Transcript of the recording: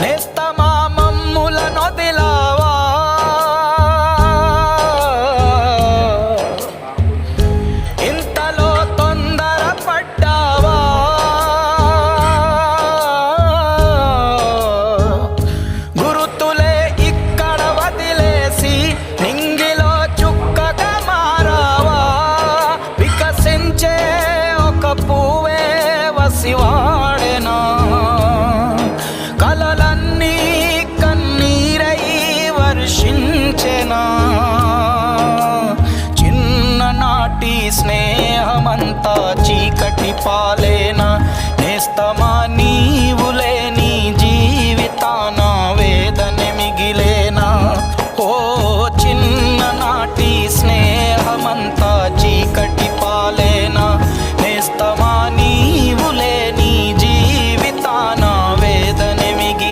నేస్తమా మమ్ముల నొదిలావా ఇంతలో తొందర పడ్డావా గురుతులే ఇక్కడ వదిలేసి నింగిలో చుక్కగా మారావా వికసించే ఒక పువ్వే వసివాడెనా కలలన్నీ కన్నీరై వర్షించెనా చిన్ననాటి స్నేహమంతా చీకటి పాలే